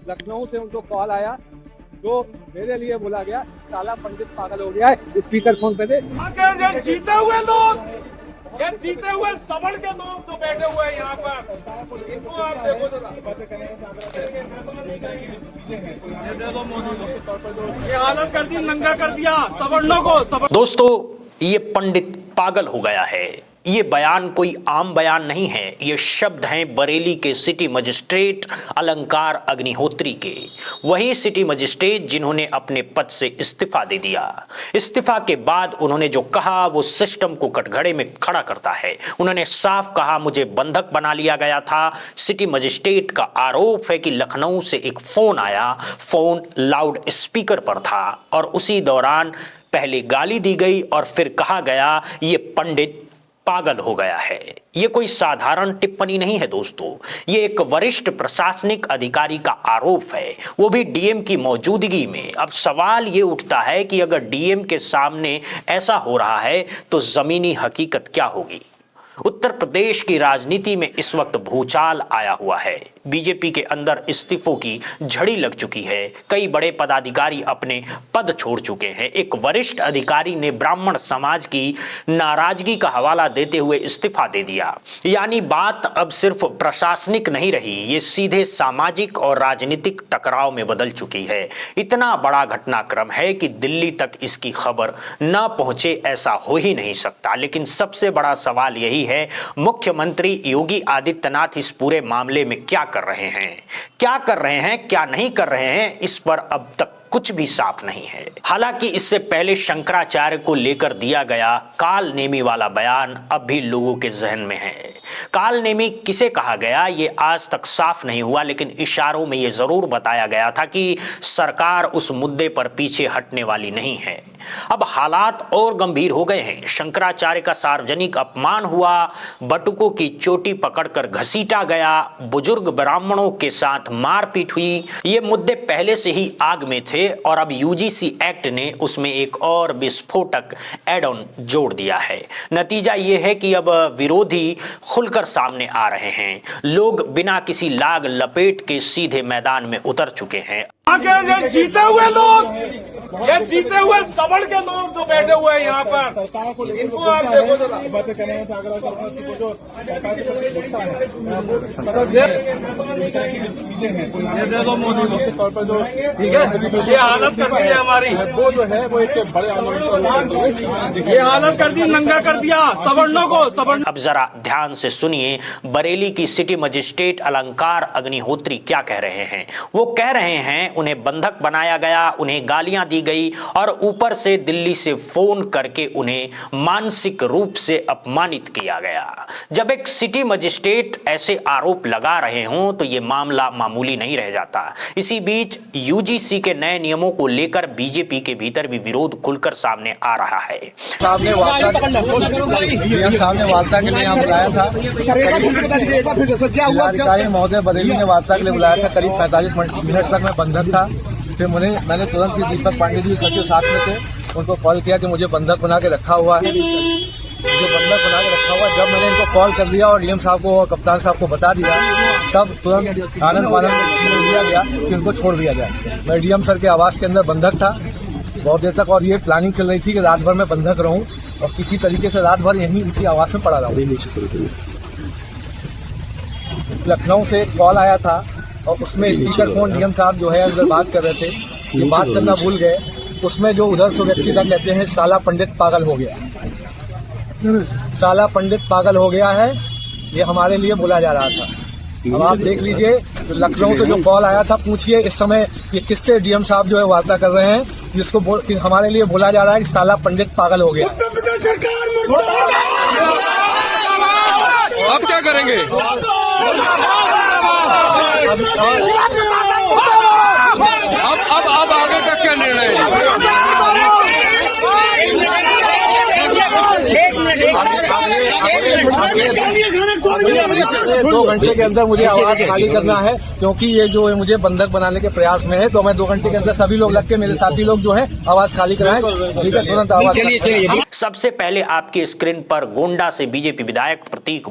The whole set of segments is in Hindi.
लखनऊ से उनको कॉल आया जो मेरे लिए बोला गया साला पंडित पागल हो गया है। स्पीकर फोन पे दे। ये जीते हुए लोग, ये जीते हुए सबड़ के लोग जो बैठे हुए हैं यहाँ पर, इनको आप देखो जरा। ये दे दो मोदी को, ये हालत कर दी, नंगा कर दिया सबड़ों को। दोस्तों, ये पंडित पागल हो गया है। ये बयान कोई आम बयान नहीं है। ये शब्द हैं बरेली के सिटी मजिस्ट्रेट अलंकार अग्निहोत्री के। वही सिटी मजिस्ट्रेट जिन्होंने अपने पद से इस्तीफा दे दिया। इस्तीफा के बाद उन्होंने जो कहा वो सिस्टम को कटघरे में खड़ा करता है। उन्होंने साफ कहा, मुझे बंधक बना लिया गया था। सिटी मजिस्ट्रेट का आरोप है कि लखनऊ से एक फोन आया, फोन लाउड स्पीकर पर था और उसी दौरान पहले गाली दी गई और फिर कहा गया ये पंडित पागल हो गया है। ये कोई साधारण टिप्पणी नहीं है दोस्तों, ये एक वरिष्ठ प्रशासनिक अधिकारी का आरोप है, वो भी डीएम की मौजूदगी में। अब सवाल ये उठता है कि अगर डीएम के सामने ऐसा हो रहा है तो जमीनी हकीकत क्या होगी। उत्तर प्रदेश की राजनीति में इस वक्त भूचाल आया हुआ है। बीजेपी के अंदर इस्तीफों की झड़ी लग चुकी है। कई बड़े पदाधिकारी अपने पद छोड़ चुके हैं। एक वरिष्ठ अधिकारी ने ब्राह्मण समाज की नाराजगी का हवाला देते हुए इस्तीफा दे दिया। यानी बात अब सिर्फ प्रशासनिक नहीं रही, ये सीधे सामाजिक और राजनीतिक टकराव में बदल चुकी है। इतना बड़ा घटनाक्रम है कि दिल्ली तक इसकी खबर न पहुंचे ऐसा हो ही नहीं सकता। लेकिन सबसे बड़ा सवाल यही है, मुख्यमंत्री योगी आदित्यनाथ इस पूरे मामले में क्या कर रहे हैं, क्या नहीं कर रहे हैं, इस पर अब तक कुछ भी साफ नहीं है। हालांकि इससे पहले शंकराचार्य को लेकर दिया गया काल नेमी वाला बयान अब भी लोगों के जहन में है। काल नेमी किसे कहा गया ये आज तक साफ नहीं हुआ, लेकिन इशारों में ये जरूर बताया गया था कि सरकार उस मुद्दे पर पीछे हटने वाली नहीं है। अब हालात और गंभीर हो गए हैं। शंकराचार्य का सार्वजनिक अपमान हुआ, बटुकों की चोटी पकड़कर घसीटा गया, बुजुर्ग ब्राह्मणों के साथ मारपीट हुई। ये मुद्दे पहले से ही आग में थे और अब यूजीसी एक्ट ने उसमें एक और विस्फोटक एड ऑन जोड़ दिया है। नतीजा यह है कि अब विरोधी खुलकर सामने आ रहे हैं। लोग बिना किसी लाग लपेट के सीधे मैदान में उतर चुके हैं। ये जीते हुए लोग, ये जीते हुए सबड़ के लोग जो बैठे हुए हैं यहाँ पर, इनको आप देखो जरा। ये दे दो मोदी को, ठीक है। ये हालत कर दी है हमारी, वो जो है वो एक बड़े ये हालत कर दी, नंगा कर दिया सबड़ों को। अब जरा ध्यान से सुनिए, बरेली की सिटी मजिस्ट्रेट अलंकार अग्निहोत्री क्या कह रहे हैं। वो कह रहे हैं उन्हें बंधक बनाया गया, उन्हें गालियां दी गई और ऊपर से दिल्ली से फोन करके उन्हें मानसिक रूप से अपमानित किया गया। जब एक सिटी मजिस्ट्रेट ऐसे आरोप लगा रहे हों तो यह मामला मामूली नहीं रह जाता। इसी बीच यूजीसी के नए नियमों को लेकर बीजेपी के भीतर भी विरोध खुलकर सामने आ रहा है। सामने वार्ता के लिए यहाँ बुलाया था। जिलाधिकारी महोदय बरेली ने वार्ता के लिए बुलाया था। करीब 45 मिनट तक मैं बंधक था। फिर मैंने तुरंत ही दीपक पांडे जी सचिव साथ में थे, उनको कॉल किया कि मुझे बंधक बना के रखा हुआ है, जब मैंने इनको कॉल कर दिया और डीएम साहब को और कप्तान साहब को बता दिया, तब तुरंत आनंद पानंद दिया गया कि उनको छोड़ दिया जाए। मैं डीएम सर के आवास के अंदर बंधक था बहुत देर तक और ये प्लानिंग चल रही थी कि रात भर में बंधक रहूं और किसी तरीके से रात भर यहीं इसी आवास में पड़ा रहूं। लखनऊ से एक कॉल आया था और उसमें स्पीकर फोन डीएम साहब जो है अंदर बात कर रहे थे, ये बात करना भूल गए। उसमें जो उधर से व्यक्ति का कहते हैं साला पंडित पागल हो गया, साला पंडित पागल हो गया है, ये हमारे लिए बोला जा रहा था। अब आप देख लीजिए, लखनऊ से जो कॉल आया था, पूछिए इस समय ये किससे डीएम साहब जो है वार्ता कर रहे हैं, जिसको हमारे लिए बोला जा रहा है कि साला पंडित पागल हो गया। अब क्या करेंगे? अब आगे का क्या निर्णय है? 2 घंटे के अंदर मुझे आवाज खाली करना है, क्योंकि ये जो है मुझे बंधक बनाने के प्रयास में है। तो मैं 2 घंटे के अंदर सभी लोग लग के मेरे साथी लोग जो है आवाज खाली कराएं। ठीक है, तुरंत आवाज। चलिए सबसे पहले आपकी स्क्रीन पर गोंडा से बीजेपी विधायक प्रतीक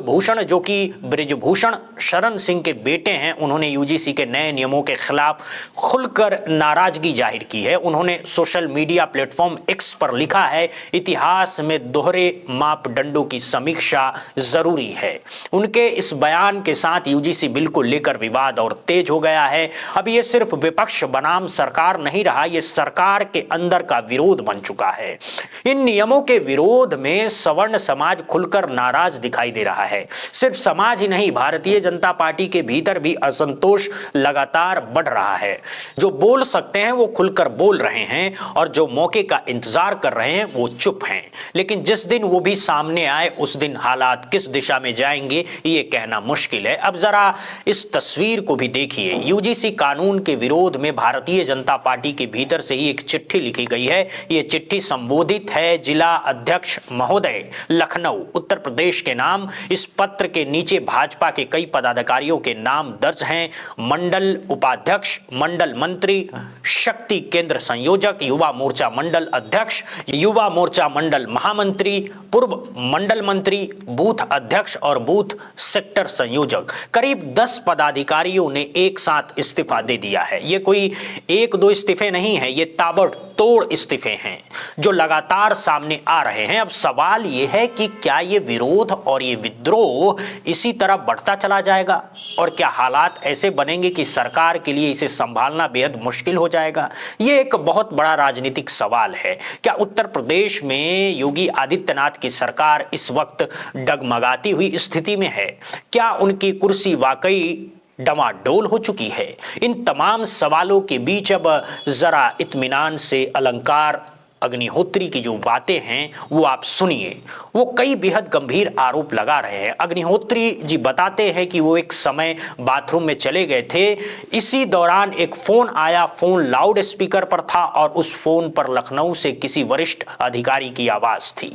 भूषण जो कि बृजभूषण शरण सिंह के बेटे हैं, उन्होंने यूजीसी के नए नियमों के खिलाफ खुलकर नाराजगी जाहिर की है। उन्होंने सोशल मीडिया प्लेटफॉर्म एक्स पर लिखा है, इतिहास में दोहरे मापदंडों की समीक्षा जरूरी है। उनके इस बयान के साथ यूजीसी बिल को लेकर विवाद और तेज हो गया है। अब ये सिर्फ विपक्ष बनाम सरकार नहीं रहा, ये सरकार के अंदर का विरोध बन चुका है। इन नियमों के विरोध में सवर्ण समाज खुलकर नाराज दिखाई दे रहा है। सिर्फ समाज ही नहीं, भारतीय जनता पार्टी के भीतर भी असंतोष लगातार बढ़ रहा है। जो बोल सकते हैं वो खुलकर बोल रहे हैं और जो मौके का इंतजार कर रहे हैं वो चुप हैं। लेकिन जिस दिन वो भी सामने आए उस दिन हालात किस दिशा में जाएंगे ये कहना मुश्किल है। अब जरा इस तस्वीर को भी देखिए। यूजीसी कानून के विरोध में भारतीय जनता पार्टी के भीतर से ही एक चिट्ठी लिखी गई है। ये चिट्ठी संबोधित है जिला अध्यक्ष महोदय लखनऊ उत्तर प्रदेश के नाम। इस पत्र के नीचे भाजपा के कई पदाधिकारियों के नाम दर्ज हैं। मंडल उपाध्यक्ष, मंडल मंत्री, शक्ति केंद्र संयोजक, युवा मोर्चा मंडल अध्यक्ष, युवा मोर्चा मंडल महामंत्री, पूर्व मंडल मंत्री, बूथ अध्यक्ष और बूथ सेक्टर संयोजक। करीब 10 पदाधिकारियों ने एक साथ इस्तीफा दे दिया है। ये कोई 1-2 इस्तीफे नहीं है, ये ताबड़तोड़ इस्तीफे हैं जो लगातार सामने आ रहे हैं। अब सवाल ये है कि क्या ये विरोध और ये विद्रोह इसी तरह बढ़ता चला जाएगा और क्या हालात ऐसे बनेंगे कि सरकार के लिए इसे संभालना बेहद मुश्किल हो जाएगा? ये एक बहुत बड़ा राजनीतिक सवाल है। क्या उत्तर प्रदेश में योगी आदित्यनाथ की सरकार इस वक्त डगमगाती हुई स्थिति में है? क्या उनकी कुर्सी वाकई डमाडोल हो चुकी है? इन तमाम सवालों के बीच अब जरा इत्मीनान से अलंकार अग्निहोत्री की जो बातें हैं वो आप सुनिए। वो कई बेहद गंभीर आरोप लगा रहे हैं। अग्निहोत्री जी बताते हैं कि वो एक समय बाथरूम में चले गए थे, इसी दौरान एक फोन आया, फोन लाउड स्पीकर पर था और उस फोन पर लखनऊ से किसी वरिष्ठ अधिकारी की आवाज थी।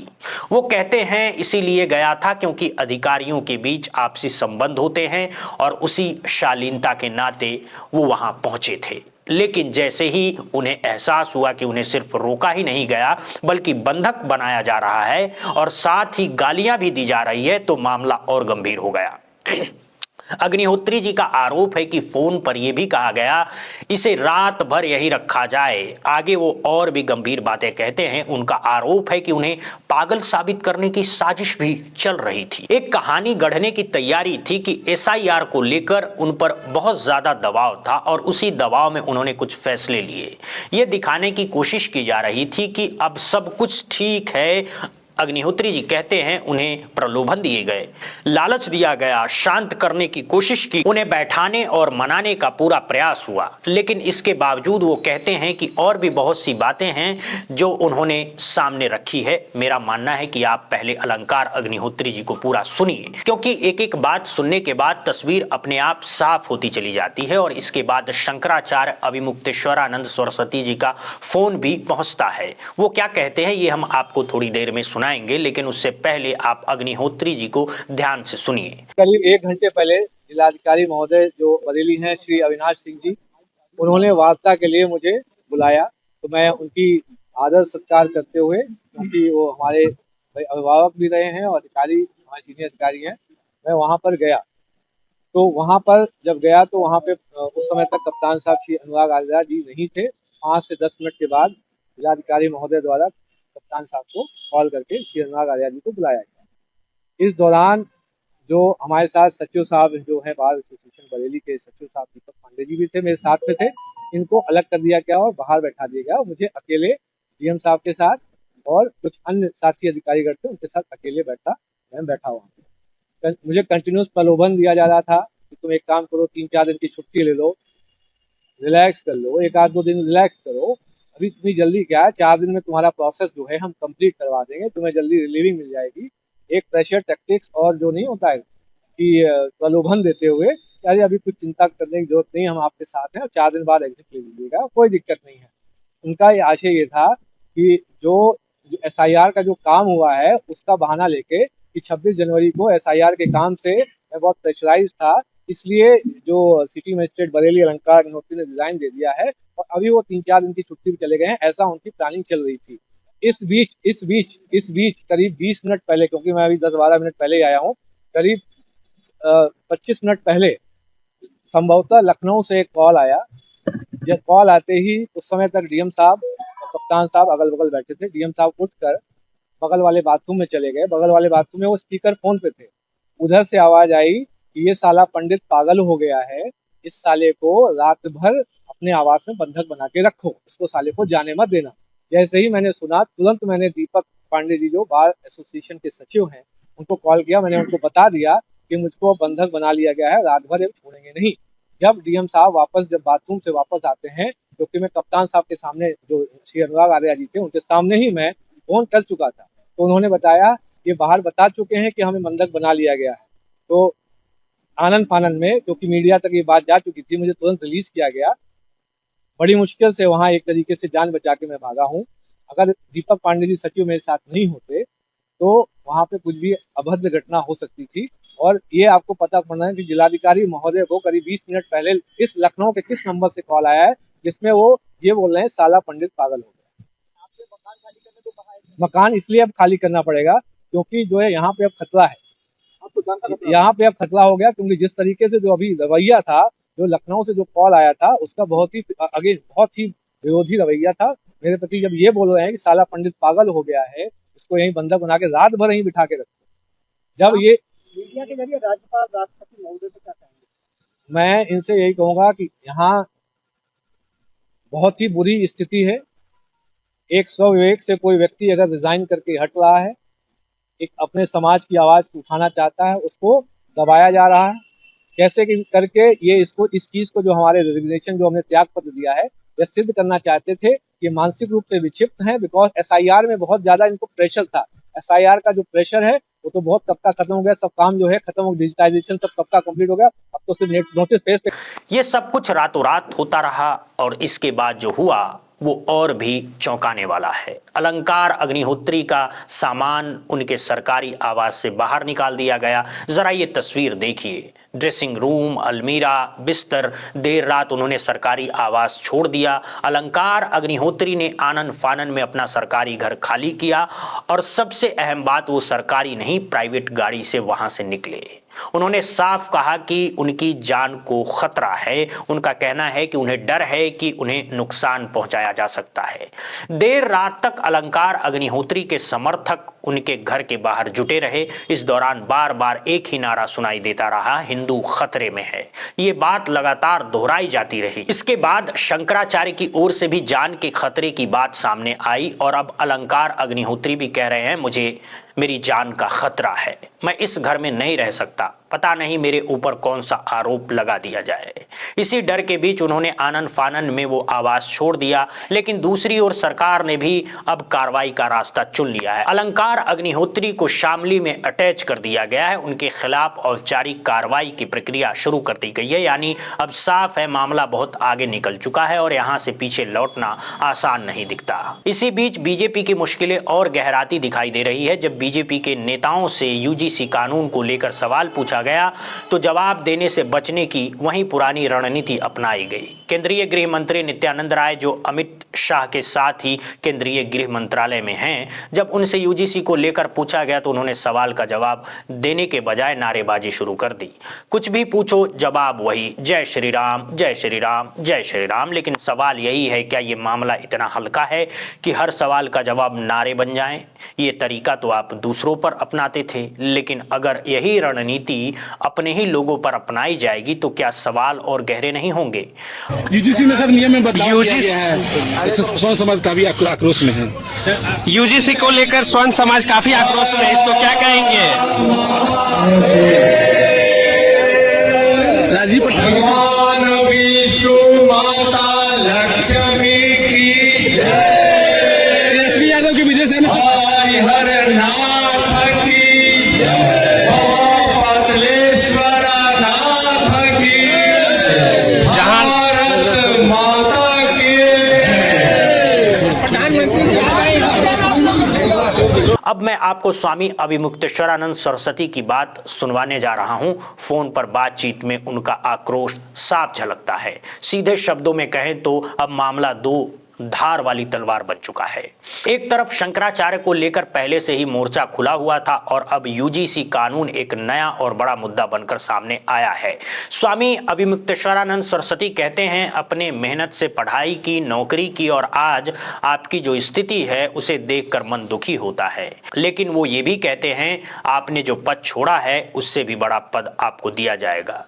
वो कहते हैं इसीलिए गया था क्योंकि अधिकारियों के बीच आपसी संबंध होते हैं और उसी शालीनता के नाते वो वहां पहुंचे थे। लेकिन जैसे ही उन्हें एहसास हुआ कि उन्हें सिर्फ रोका ही नहीं गया बल्कि बंधक बनाया जा रहा है और साथ ही गालियां भी दी जा रही है तो मामला और गंभीर हो गया। अग्निहोत्री जी का आरोप है कि फोन पर यह भी कहा गया इसे रात भर यही रखा जाए। आगे वो और भी गंभीर बातें कहते हैं। उनका आरोप है कि उन्हें पागल साबित करने की साजिश भी चल रही थी। एक कहानी गढ़ने की तैयारी थी कि एसआईआर को लेकर उन पर बहुत ज्यादा दबाव था और उसी दबाव में उन्होंने कुछ फैसले लिए। ये दिखाने की कोशिश की जा रही थी कि अब सब कुछ ठीक है। अग्निहोत्री जी कहते हैं उन्हें प्रलोभन दिए गए, लालच दिया गया, शांत करने की कोशिश की, उन्हें बैठाने और मनाने का पूरा प्रयास हुआ। लेकिन इसके बावजूद वो कहते हैं कि और भी बहुत सी बातें हैं जो उन्होंने सामने रखी है। मेरा मानना है कि आप पहले अलंकार अग्निहोत्री जी को पूरा सुनिए, क्योंकि एक एक बात सुनने के बाद तस्वीर अपने आप साफ होती चली जाती है। और इसके बाद शंकराचार्य अभिमुक्तेश्वरानंद सरस्वती जी का फोन भी पहुंचता है। वो क्या कहते हैं ये हम आपको थोड़ी देर में सुनाएंगे, लेकिन उससे पहले आप अग्निहोत्री जी को ध्यान से सुनिए। करीब 1 घंटे पहले जिलाधिकारी महोदय जो बरेली हैं श्री अविनाश सिंह जी, उन्होंने वार्ता के लिए मुझे बुलाया। तो मैं उनकी आदर सत्कार करते हुए, क्योंकि वो हमारे अभिभावक भी रहे हैं और अधिकारी हमारे सीनियर अधिकारी हैं, मैं वहाँ पर गया। तो वहाँ पर जब गया तो वहाँ पे उस समय तक कप्तान साहब श्री अनुराग आर्या जी नहीं थे। 5 से 10 मिनट के बाद जिलाधिकारी महोदय द्वारा कप्तान साहब को कॉल करके श्री अनुराग आर्या जी को बुलाया गया। इस दौरान जो हमारे साथ सचिव साहब जो है बार एसोसिएशन बरेली के सचिव साहब दीपक पांडे जी भी थे, मेरे साथ में थे। इनको अलग कर दिया गया और बाहर बैठा दिया गया। मुझे अकेले डीएम साहब के साथ और कुछ अन्य साथी अधिकारीगण थे, उनके साथ अकेले मैं बैठा हुआ। मुझे कंटिन्यूस प्रलोभन दिया जा रहा था कि तुम एक काम करो, 3-4 दिन की छुट्टी ले लो, रिलैक्स कर लो, 1-2 दिन रिलैक्स करो, अभी इतनी जल्दी क्या है, 4 दिन में तुम्हारा प्रोसेस जो है हम कंप्लीट करवा देंगे, तुम्हें जल्दी रिलीविंग मिल जाएगी। एक प्रेशर टैक्टिक्स और जो नहीं होता है कि प्रलोभन देते हुए अरे अभी कुछ चिंता करने की जरूरत नहीं, हम आपके साथ हैं और 4 दिन बाद एग्जिट ले लीजिएगा, कोई दिक्कत नहीं है। उनका ये आशय ये था कि जो SIR का जो काम हुआ है उसका बहाना लेके कि 26 जनवरी को SIR के काम से मैं बहुत प्रेशराइज था, इसलिए जो सिटी मजिस्ट्रेट बरेली अलंकार अग्निहोत्री ने रिजाइन दे दिया है और अभी वो 3-4 दिन की छुट्टी पे चले गए हैं, ऐसा उनकी प्लानिंग चल रही थी। इस बीच करीब 20 मिनट पहले, क्योंकि मैं अभी 10-12 मिनट पहले आया हूँ, करीब 25 मिनट पहले संभवतः लखनऊ से एक कॉल आया। जब कॉल आते ही उस समय तक डीएम साहब और कप्तान साहब अगल बगल बैठे थे। डीएम साहब उठकर बगल वाले बाथरूम में चले गए। बगल वाले बाथरूम में वो स्पीकर फोन पे थे। उधर से आवाज आई कि ये साला पंडित पागल हो गया है, इस साले को रात भर अपने आवास में बंधक बना के रखो, इसको साले को जाने मत देना। जैसे ही मैंने सुना, तुरंत मैंने दीपक पांडे जी जो बार एसोसिएशन के सचिव हैं उनको कॉल किया। मैंने उनको बता दिया कि मुझको बंधक बना लिया गया है, रात भर छोड़ेंगे नहीं। जब डीएम साहब जब बाथरूम से वापस आते हैं, क्योंकि मैं कप्तान साहब के सामने, जो श्री अनुराग आर्या जी थे उनके सामने ही मैं फोन कर चुका था, तो उन्होंने बताया ये बाहर बता चुके हैं कि हमें बंधक बना लिया गया है। तो आनंद फानंद में, क्योंकि मीडिया तक ये बात जा चुकी थी, मुझे तुरंत रिलीज किया गया। बड़ी मुश्किल से वहां एक तरीके से जान बचा के मैं भागा हूँ। अगर दीपक पांडे जी सचिव मेरे साथ नहीं होते तो वहां पे कुछ भी अभद्र घटना हो सकती थी। और ये आपको पता पड़ना है कि जिलाधिकारी महोदय को करीब 20 मिनट पहले इस लखनऊ के किस नंबर से कॉल आया है जिसमें वो ये बोल रहे हैं साला पंडित पागल हो गया। मकान इसलिए अब खाली करना पड़ेगा क्योंकि जो है यहाँ पे अब खतरा है। यहाँ पे अब खतरा हो गया क्योंकि जिस तरीके से जो अभी रवैया था, जो लखनऊ से जो कॉल आया था, उसका बहुत ही विरोधी रवैया था मेरे प्रति। जब ये बोल रहे हैं कि साला पंडित पागल हो गया है, इसको यहीं बंधक बना के रात भर यहीं बिठा के रखो। जब ये मीडिया के जरिए राज्यपाल राष्ट्रपति महोदय से क्या कहेंगे? मैं इनसे यही कहूंगा कि यहाँ बहुत ही बुरी स्थिति है। एक स्वविवेक से कोई व्यक्ति अगर रिजाइन करके हट रहा है, एक अपने समाज की आवाज को उठाना चाहता है, उसको दबाया जा रहा है। कैसे करके ये इस चीज को जो हमारे रेजिग्नेशन जो हमने त्याग पत्र दिया है, यह सिद्ध करना चाहते थे कि मानसिक रूप से विक्षिप्त हैं। बिकॉज SIR में बहुत ज्यादा इनको प्रेशर था। SIR का जो प्रेशर है वो तो बहुत कब का खत्म हो गया। सब काम जो है खत्म हो, डिजिटाइजेशन सब कब का कंप्लीट हो गया। अब तो सिर्फ नोटिस फेस पे। ये सब कुछ रातों रात होता रहा और इसके बाद जो हुआ वो और भी चौंकाने वाला है। अलंकार अग्निहोत्री का सामान उनके सरकारी आवास से बाहर निकाल दिया गया। जरा ये तस्वीर देखिए, ड्रेसिंग रूम, अलमीरा, बिस्तर, देर रात उन्होंने सरकारी आवास छोड़ दिया। अलंकार अग्निहोत्री ने आनन फानन में अपना सरकारी घर खाली किया और सबसे अहम बात, वो सरकारी नहीं प्राइवेट गाड़ी से वहां से निकले। उन्होंने साफ कहा कि उनकी जान को खतरा है। उनका कहना है कि उन्हें डर है कि उन्हें नुकसान पहुंचाया जा सकता है। देर रात तक अलंकार अग्निहोत्री के समर्थक उनके घर के बाहर जुटे रहे। इस दौरान बार बार एक ही नारा सुनाई देता रहा, हिंदू खतरे में है। ये बात लगातार दोहराई जाती रही। इसके बाद शंकराचार्य की ओर से भी जान के खतरे की बात सामने आई और अब अलंकार अग्निहोत्री भी कह रहे हैं मुझे मेरी जान का खतरा है, मैं इस घर में नहीं रह सकता, पता नहीं मेरे ऊपर कौन सा आरोप लगा दिया जाए। इसी डर के बीच उन्होंने आनन फानन में वो आवास छोड़ दिया। लेकिन दूसरी ओर सरकार ने भी अब कार्रवाई का रास्ता चुन लिया है। अलंकार अग्निहोत्री को शामली में अटैच कर दिया गया है। उनके खिलाफ औपचारिक कार्रवाई की प्रक्रिया शुरू कर दी गई है। यानी अब साफ है मामला बहुत आगे निकल चुका है और यहाँ से पीछे लौटना आसान नहीं दिखता। इसी बीच बीजेपी की मुश्किलें और गहराती दिखाई दे रही है। जब बीजेपी के नेताओं से यूजीसी कानून को लेकर सवाल पूछा गया तो जवाब देने से बचने की वही पुरानी रणनीति अपनाई गई। केंद्रीय गृह मंत्री नित्यानंद राय, जो अमित शाह के साथ ही केंद्रीय गृह मंत्रालय में हैं, जब उनसे यूजीसी को लेकर पूछा गया तो उन्होंने सवाल का जवाब देने के बजाय नारेबाजी शुरू कर दी। कुछ भी पूछो जवाब वही, जय श्री राम, जय श्री राम, जय श्री राम। लेकिन सवाल यही है, क्या ये मामला इतना हल्का है कि हर सवाल का जवाब नारे बन जाए? ये तरीका तो आप दूसरों पर अपनाते थे, लेकिन अगर यही रणनीति अपने ही लोगों पर अपनाई जाएगी तो क्या सवाल और गहरे नहीं होंगे? यूजीसी में सर नियम में बदलाव किया गया है। स्वयं समाज काफी आक्रोश में है। यूजीसी को लेकर स्वयं समाज काफी आक्रोश में है, इसको क्या कहेंगे? राजीव भगवान विष्णु माता लक्ष्मी की जय। एसपी यादव की विजय से हर नाथ की जय, पतलेश्वर नाथ की जय, भारत माता की जय। अब मैं आपको स्वामी अभिमुक्तेश्वरानंद सरस्वती की बात सुनवाने जा रहा हूं। फोन पर बातचीत में उनका आक्रोश साफ झलकता है। सीधे शब्दों में कहें तो अब मामला दो धार वाली तलवार बन चुका है। एक तरफ शंकराचार्य को लेकर पहले से ही मोर्चा खुला हुआ था और अब यूजीसी कानून एक नया और बड़ा मुद्दा बनकर सामने आया है। स्वामी अभिमुक्तेश्वरानंद सरस्वती कहते हैं अपने मेहनत से पढ़ाई की, नौकरी की और आज आपकी जो स्थिति है उसे देखकर मन दुखी होता है। लेकिन वो ये भी कहते हैं आपने जो पद छोड़ा है उससे भी बड़ा पद आपको दिया जाएगा।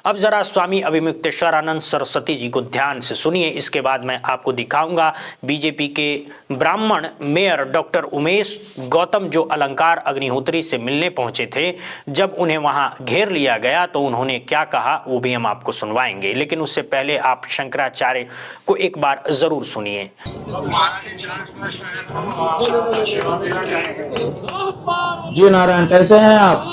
अब जरा स्वामी अभिमुक्तेश्वरानंद सरस्वती जी को ध्यान से सुनिए, इसके बाद मैं आपको दिखाऊंगा बीजेपी के ब्राह्मण मेयर डॉक्टर उमेश गौतम जो अलंकार अग्निहोत्री से मिलने पहुंचे थे। जब उन्हें वहां घेर लिया गया तो उन्होंने क्या कहा वो भी हम आपको सुनवाएंगे, लेकिन उससे पहले आप शंकराचार्य को एक बार जरूर सुनिए। जी नारायण, कैसे हैं आप?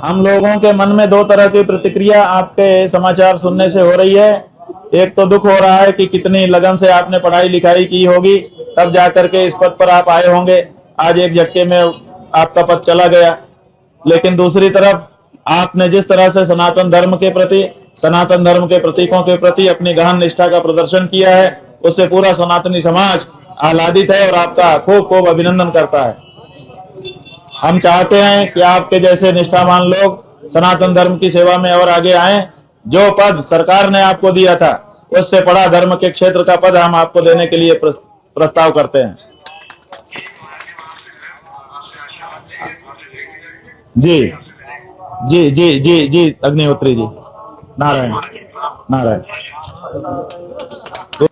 हम लोगों के मन में दो तरह की प्रतिक्रिया आपके समाचार सुनने से हो रही है। एक तो दुख हो रहा है कि कितनी लगन से आपने पढ़ाई लिखाई की होगी, तब जाकर के इस पद पर आप आए होंगे। आज एक झटके में आपका पद चला गया। लेकिन दूसरी तरफ आपने जिस तरह से सनातन धर्म के प्रति, सनातन धर्म के प्रतीकों के प्रति अपनी गहन निष्ठा का प्रदर्शन किया है, उससे पूरा सनातनी समाज आह्लादित है और आपका खूब खूब अभिनंदन करता है। हम चाहते हैं कि आपके जैसे निष्ठावान लोग सनातन धर्म की सेवा में और आगे आएं। जो पद सरकार ने आपको दिया था उससे बड़ा धर्म के क्षेत्र का पद हम आपको देने के लिए प्रस्ताव करते हैं। जी जी जी जी जी अग्निहोत्री जी, नारायण नारायण।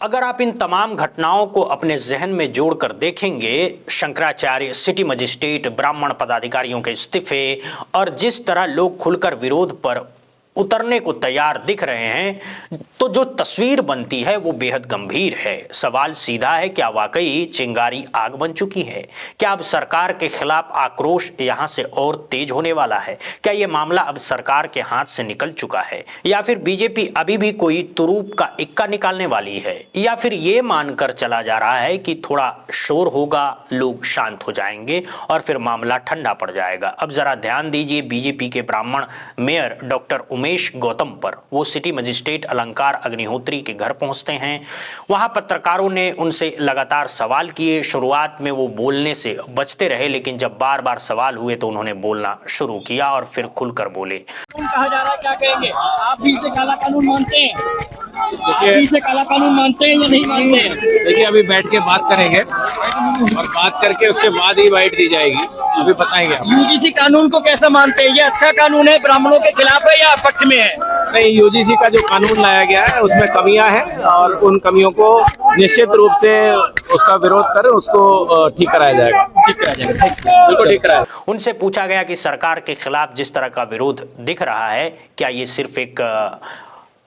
अगर आप इन तमाम घटनाओं को अपने जहन में जोड़कर देखेंगे, शंकराचार्य, सिटी मजिस्ट्रेट, ब्राह्मण पदाधिकारियों के इस्तीफे और जिस तरह लोग खुलकर विरोध पर उतरने को तैयार दिख रहे हैं, तो जो तस्वीर बनती है वो बेहद गंभीर है। सवाल सीधा है, क्या वाकई चिंगारी आग बन चुकी है? क्या अब सरकार के खिलाफ आक्रोश यहां से और तेज होने वाला है? क्या ये मामला अब सरकार के हाथ से निकल चुका है, या फिर बीजेपी अभी भी कोई तुरूप का इक्का निकालने वाली है, या फिर ये मानकर चला जा रहा है कि थोड़ा शोर होगा, लोग शांत हो जाएंगे और फिर मामला ठंडा पड़ जाएगा? अब जरा ध्यान दीजिए बीजेपी के ब्राह्मण मेयर डॉक्टर उमेश गौतम पर। वो सिटी मजिस्ट्रेट अलंकार अग्निहोत्री के घर पहुंचते हैं। वहां पत्रकारों ने उनसे लगातार सवाल किए। शुरुआत में वो बोलने से बचते रहे, लेकिन जब बार बार सवाल हुए तो उन्होंने बोलना शुरू किया और फिर खुलकर बोले। कहा जा रहा है, क्या कहेंगे? आप भी इसे काला कानून मानते हैं? आप भी इसे काला कानून मानते हैं या नहीं मानते हैं? देखिए, अभी बैठ के बात करेंगे और बात करके उसके बाद ही बाइट दी जाएगी, अभी बताएंगे। यूजीसी कानून को कैसा मानते हैं? ये अच्छा कानून है, ब्राह्मणों के खिलाफ है या पक्ष में है? नहीं, यूजीसी का जो कानून लाया गया है उसमें कमियां हैं और उन कमियों को निश्चित रूप से उसका विरोध कर उसको ठीक कराया जाएगा। ठीक कराया जाएगा, बिल्कुल ठीक कराया। उनसे पूछा गया कि सरकार के खिलाफ जिस तरह का विरोध दिख रहा है, क्या ये सिर्फ एक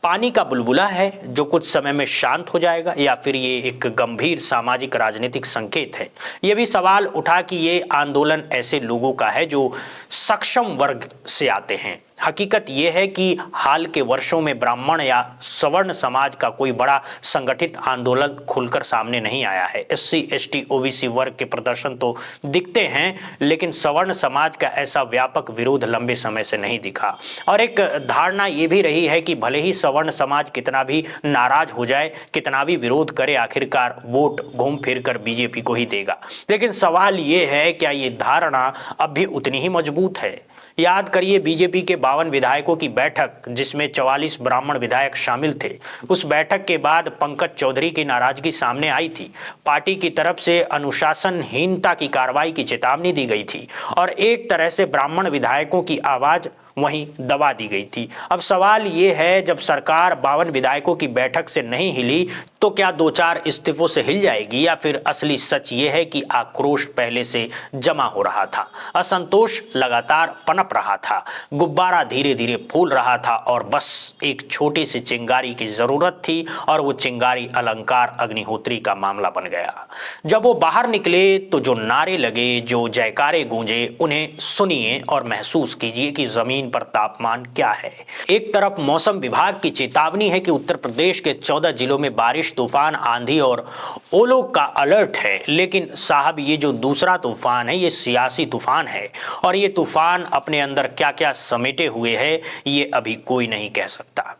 पानी का बुलबुला है जो कुछ समय में शांत हो जाएगा, या फिर ये एक गंभीर सामाजिक राजनीतिक संकेत है? ये भी सवाल उठा कि ये आंदोलन ऐसे लोगों का है जो सक्षम वर्ग से आते हैं। हकीकत यह है कि हाल के वर्षों में ब्राह्मण या सवर्ण समाज का कोई बड़ा संगठित आंदोलन खुलकर सामने नहीं आया है। SC, ST, OBC वर्ग के प्रदर्शन तो दिखते हैं, लेकिन सवर्ण समाज का ऐसा व्यापक विरोध लंबे समय से नहीं दिखा। और एक धारणा ये भी रही है कि भले ही सवर्ण समाज कितना भी नाराज हो जाए, कितना भी विरोध करे, आखिरकार वोट घूम फिर कर बीजेपी को ही देगा। लेकिन सवाल ये है, क्या ये धारणा अब भी उतनी ही मजबूत है? याद करिए बीजेपी के 52 विधायकों की बैठक, जिसमें 44 ब्राह्मण विधायक शामिल थे। उस बैठक के बाद पंकज चौधरी की नाराजगी सामने आई थी। पार्टी की तरफ से अनुशासनहीनता की कार्रवाई की चेतावनी दी गई थी और एक तरह से ब्राह्मण विधायकों की आवाज वहीं दबा दी गई थी। अब सवाल ये है, जब सरकार 52 विधायकों की बैठक से नहीं हिली तो क्या 2-4 इस्तीफों से हिल जाएगी, या फिर असली सच ये है कि आक्रोश पहले से जमा हो रहा था, असंतोष लगातार पनप रहा था, गुब्बारा धीरे धीरे फूल रहा था और बस एक छोटी सी चिंगारी की जरूरत थी और वो चिंगारी अलंकार अग्निहोत्री का मामला बन गया। जब वो बाहर निकले तो जो नारे लगे, जो जयकारे गूंजे, उन्हें सुनिए और महसूस कीजिए कि जमीन जमीन पर तापमान क्या है। एक तरफ मौसम विभाग की चेतावनी है कि उत्तर प्रदेश के 14 जिलों में बारिश, तूफान, आंधी और ओलों का अलर्ट है, लेकिन साहब ये जो दूसरा तूफान है ये सियासी तूफान है और ये तूफान अपने अंदर क्या क्या समेटे हुए है ये अभी कोई नहीं कह सकता।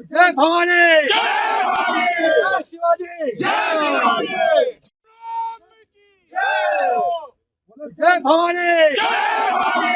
जय भवानी, जय शिवाजी, जय भवानी,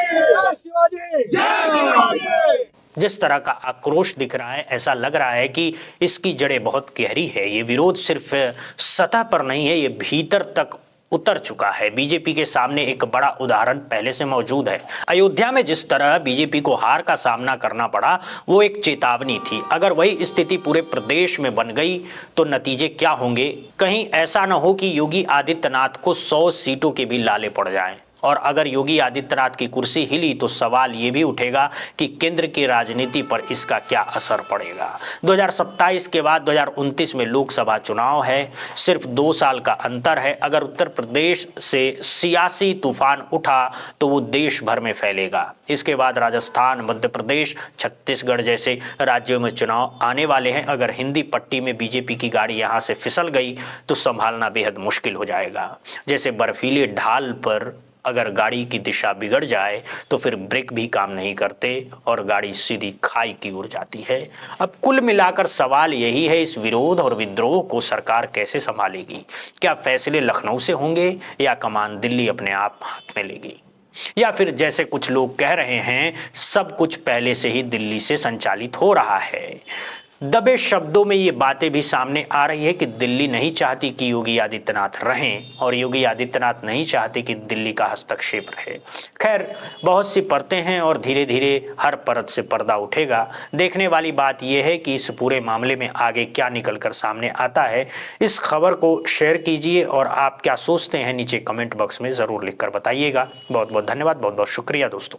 जय शिवाजी, जय। जिस तरह का आक्रोश दिख रहा है ऐसा लग रहा है कि इसकी जड़ें बहुत गहरी है। ये विरोध सिर्फ सतह पर नहीं है, ये भीतर तक उतर चुका है। बीजेपी के सामने एक बड़ा उदाहरण पहले से मौजूद है। अयोध्या में जिस तरह बीजेपी को हार का सामना करना पड़ा वो एक चेतावनी थी। अगर वही स्थिति पूरे प्रदेश में बन गई तो नतीजे क्या होंगे। कहीं ऐसा न हो कि योगी आदित्यनाथ को 100 सीटों के भी लाले पड़ जाएं। और अगर योगी आदित्यनाथ की कुर्सी हिली तो सवाल ये भी उठेगा कि केंद्र की राजनीति पर इसका क्या असर पड़ेगा। 2027 के बाद 2029 में लोकसभा चुनाव है, सिर्फ 2 साल का अंतर है। अगर उत्तर प्रदेश से सियासी तूफान उठा तो वो देश भर में फैलेगा। इसके बाद राजस्थान, मध्य प्रदेश, छत्तीसगढ़ जैसे राज्यों में चुनाव आने वाले हैं। अगर हिंदी पट्टी में बीजेपी की गाड़ी यहाँ से फिसल गई तो संभालना बेहद मुश्किल हो जाएगा। जैसे बर्फीले ढाल पर अगर गाड़ी की दिशा बिगड़ जाए तो फिर ब्रेक भी काम नहीं करते और गाड़ी सीधी खाई की ओर जाती है। अब कुल मिलाकर सवाल यही है, इस विरोध और विद्रोह को सरकार कैसे संभालेगी। क्या फैसले लखनऊ से होंगे या कमान दिल्ली अपने आप हाथ में लेगी, या फिर जैसे कुछ लोग कह रहे हैं सब कुछ पहले से ही दिल्ली से संचालित हो रहा है। दबे शब्दों में ये बातें भी सामने आ रही है कि दिल्ली नहीं चाहती कि योगी आदित्यनाथ रहें और योगी आदित्यनाथ नहीं चाहते कि दिल्ली का हस्तक्षेप रहे। खैर बहुत सी परतें हैं और धीरे धीरे हर परत से पर्दा उठेगा। देखने वाली बात यह है कि इस पूरे मामले में आगे क्या निकलकर सामने आता है। इस खबर को शेयर कीजिए और आप क्या सोचते हैं नीचे कमेंट बॉक्स में ज़रूर लिखकर बताइएगा। बहुत बहुत धन्यवाद, बहुत बहुत शुक्रिया दोस्तों।